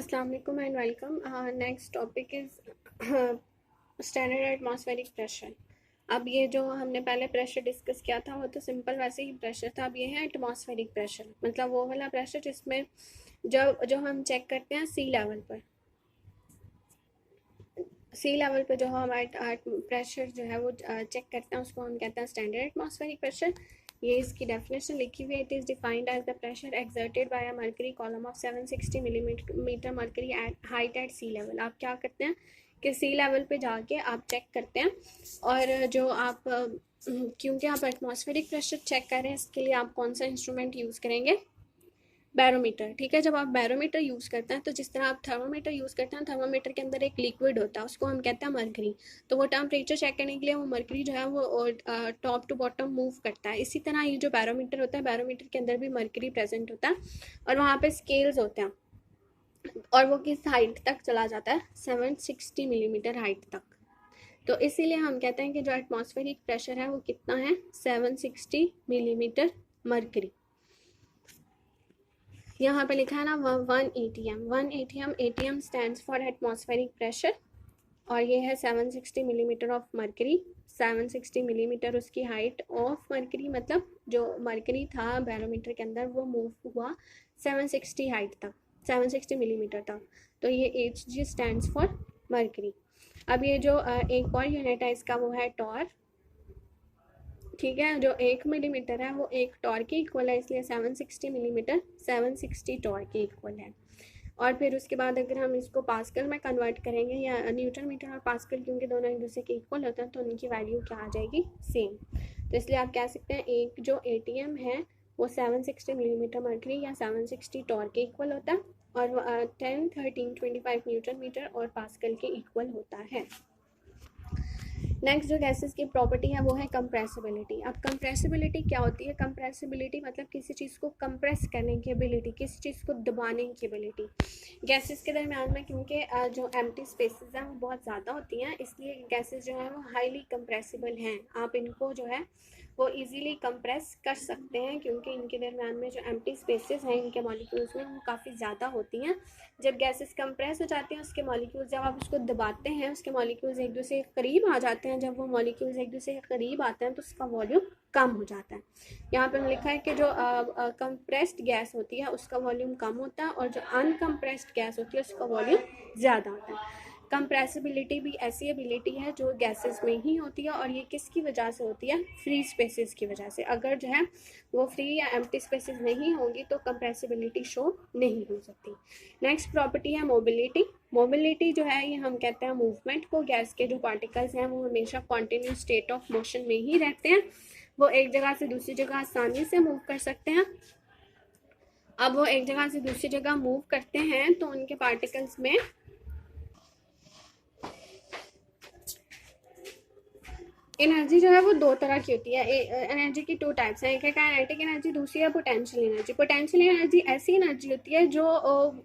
अस्सलाम वालेकुम and welcome. Next topic is standard atmospheric pressure. अब ये जो हमने पहले प्रेशर डिस्कस किया था वो तो सिंपल वैसे ही प्रेशर था। अब ये है एटमॉस्फेरिक प्रेशर, मतलब वो वाला प्रेशर जिसमें जो हम चेक करते हैं सी लेवल पर। सी लेवल पे जो हम प्रेशर जो है वो चेक करते हैं उसको हम कहते हैं स्टैंडर्ड एटमॉस्फेरिक प्रेशर। ये इसकी डेफिनेशन लिखी हुई है। It is defined as the pressure exerted by a mercury column of 760 millimetre mercury at height at sea level. आप क्या करते हैं कि सी लेवल पे जाके आप चेक करते हैं, और जो आप क्योंकि आप एटमॉस्फेरिक प्रेशर चेक कर रहे हैं इसके लिए आप कौन सा इंस्ट्रूमेंट यूज़ करेंगे? बैरोमीटर। ठीक है, जब आप बैरोमीटर यूज़ करते हैं तो जिस तरह आप थर्मोमीटर यूज़ करते हैं, थर्मोमीटर के अंदर एक लिक्विड होता है उसको हम कहते हैं मरकरी। तो वो टेम्परेचर चेक करने के लिए वो मरकरी जो है वो टॉप टू बॉटम मूव करता है। इसी तरह ये जो बैरोमीटर होता है, बैरोमीटर के अंदर भी मरकरी प्रेजेंट होता है और वहाँ पे स्केल्स होते हैं और वो किस हाइट तक चला जाता है? 760 मिलीमीटर हाइट तक। तो इसीलिए हम कहते हैं कि जो एटमॉस्फेरिक प्रेशर है वो कितना है? 760 मिलीमीटर मरकरी। यहाँ पे लिखा है ना 1 ATM। 1 ATM stands for atmospheric pressure और ये है 760 मिलीमीटर ऑफ मरकरी। 760 मिलीमीटर उसकी हाइट ऑफ मरकरी, मतलब जो मरकरी था बैरोमीटर के अंदर वो मूव हुआ 760 हाइट तक, 760 मिलीमीटर तक। तो ये HG स्टैंड्स फॉर मरकरी। अब ये जो एक और यूनिट है इसका वो है टॉर। ठीक है, जो 1 मिलीमीटर है वो 1 टॉर के इक्वल है, इसलिए 760 मिलीमीटर 760 टॉर के इक्वल है। और फिर उसके बाद अगर हम इसको पास्कल में कन्वर्ट करेंगे या न्यूटन मीटर और पास्कल, क्योंकि दोनों एक दूसरे के इक्वल होते हैं तो उनकी वैल्यू क्या आ जाएगी? सेम। तो इसलिए आप कह सकते हैं एक जो ATM है वो 760 मिलीमीटर मर्करी या 760 टॉर के इक्वल होता है और 10, 13, 25 न्यूटन मीटर और पास्कल के इक्वल होता है। नेक्स्ट जो गैसेस की प्रॉपर्टी है वो है कंप्रेसिबिलिटी। अब कंप्रेसिबिलिटी क्या होती है? कंप्रेसिबिलिटी मतलब किसी चीज़ को कंप्रेस करने की एबिलिटी, किसी चीज़ को दबाने की एबिलिटी। गैसेस के दरमियान में क्योंकि जो एम्प्टी स्पेसेस हैं वो बहुत ज़्यादा होती हैं, इसलिए गैसेस जो हैं वो हाईली कंप्रेसिबल हैं। आप इनको जो है वो इजीली कंप्रेस कर सकते हैं क्योंकि इनके दरमियान में जो एम्प्टी स्पेसेस हैं इनके मॉलिक्यूल्स में वो काफ़ी ज़्यादा होती हैं। जब गैसेस कंप्रेस हो जाती हैं उसके मॉलिक्यूल्स, जब आप उसको दबाते हैं उसके मॉलिक्यूल्स एक दूसरे के करीब आ जाते हैं। जब वो मॉलिक्यूल्स एक दूसरे के करीब आते हैं तो उसका वॉल्यूम कम हो जाता है। यहाँ पर लिखा है कि जो कंप्रेस्ड गैस होती है उसका वॉल्यूम कम होता है और जो अनकम्प्रेस्ड गैस होती है उसका वॉल्यूम ज़्यादा होता है। कंप्रेसिबिलिटी भी ऐसी एबिलिटी है जो गैसेस में ही होती है और ये किसकी वजह से होती है? फ्री स्पेसेस की वजह से। अगर जो है वो फ्री या एम्प्टी स्पेसेस नहीं होंगी तो कंप्रेसिबिलिटी शो नहीं हो सकती। नेक्स्ट प्रॉपर्टी है मोबिलिटी। मोबिलिटी जो है ये हम कहते हैं मूवमेंट को। गैस के जो पार्टिकल्स हैं वो हमेशा कॉन्टिन्यूस स्टेट ऑफ मोशन में ही रहते हैं, वो एक जगह से दूसरी जगह आसानी से मूव कर सकते हैं। अब वो एक जगह से दूसरी जगह मूव करते हैं तो उनके पार्टिकल्स में एनर्जी जो है वो दो तरह की होती है। एनर्जी की 2 टाइप्स हैं, एक है काइनेटिक एनर्जी, दूसरी है पोटेंशियल एनर्जी। पोटेंशियल एनर्जी ऐसी एनर्जी होती है जो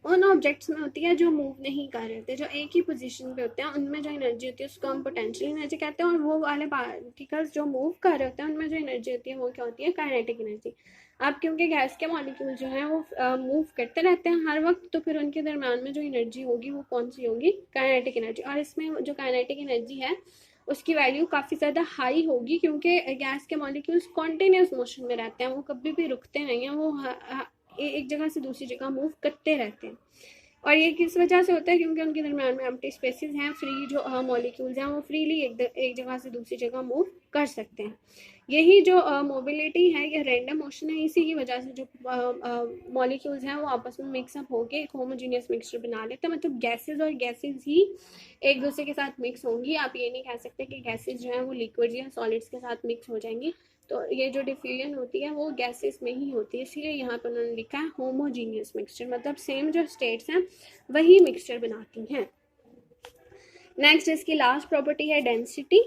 उन ऑब्जेक्ट्स में होती है जो मूव नहीं कर रहे होते, जो एक ही पोजीशन पे होते हैं, उनमें जो एनर्जी होती है उसको हम पोटेंशियल एनर्जी कहते हैं। और वो वाले पार्टिकल्स जो मूव कर रहे होते हैं उनमें जो एनर्जी होती है वो क्या होती है? Kinetic energy. अब क्योंकि गैस के मॉलिक्यूल जो हैं वो मूव करते रहते हैं हर वक्त, तो फिर उनके दरम्यान में जो एनर्जी होगी वो कौन सी होगी? Kinetic energy. और इसमें जो काइनेटिक एनर्जी है उसकी वैल्यू काफ़ी ज़्यादा हाई होगी क्योंकि गैस के मॉलिक्यूल्स कॉन्टिन्यूस मोशन में रहते हैं, वो कभी भी रुकते नहीं हैं, वो एक जगह से दूसरी जगह मूव करते रहते हैं। और ये किस वजह से होता है? क्योंकि उनके दरम्यान में एम्प्टी स्पेसेस हैं, फ्री जो मॉलिक्यूल्स हैं वो फ्रीली एक जगह से दूसरी जगह मूव कर सकते हैं। यही जो मोबिलिटी है ये रैंडम मोशन है, इसी की वजह से जो मॉलिक्यूल्स हैं वो आपस में मिक्सअप होकर एक होमोजीनियस मिक्सचर बना लेते हैं। मतलब गैसेज और गैसेज ही एक दूसरे के साथ मिक्स होंगी। आप ये नहीं कह सकते कि गैसेज जो है वो लिक्विड या सॉलिड्स के साथ मिक्स हो जाएंगी। तो ये जो डिफ्यूजन होती है वो गैसेस में ही होती है, इसीलिए यहाँ पर उन्होंने लिखा है होमोजीनियस मिक्सचर, मतलब सेम जो स्टेट्स हैं वही मिक्सचर बनाती हैं। नेक्स्ट इसकी लास्ट प्रॉपर्टी है डेंसिटी।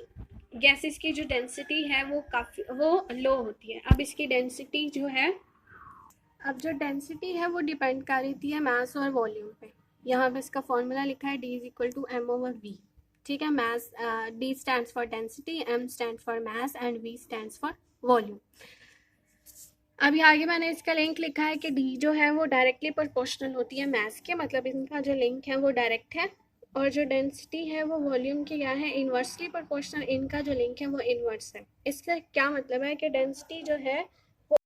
गैसेस की जो डेंसिटी है वो लो होती है। अब इसकी डेंसिटी जो है, अब जो डेंसिटी है वो डिपेंड कर रही है मास और वॉल्यूम पे। यहाँ पे इसका फॉर्मूला लिखा है D = m/v। ठीक है, मास D stands for density, M stand for mass and V stands for volume. अभी आगे मैंने इसका लिंक लिखा है कि डी जो है वो डायरेक्टली प्रोपोर्शनल होती है मास के, मतलब इनका जो लिंक है वो डायरेक्ट है, और जो डेंसिटी है वो वॉल्यूम की क्या है, इन्वर्सली प्रोपोर्शनल, इनका जो लिंक है वो इनवर्स है। इसका क्या मतलब है कि डेंसिटी जो है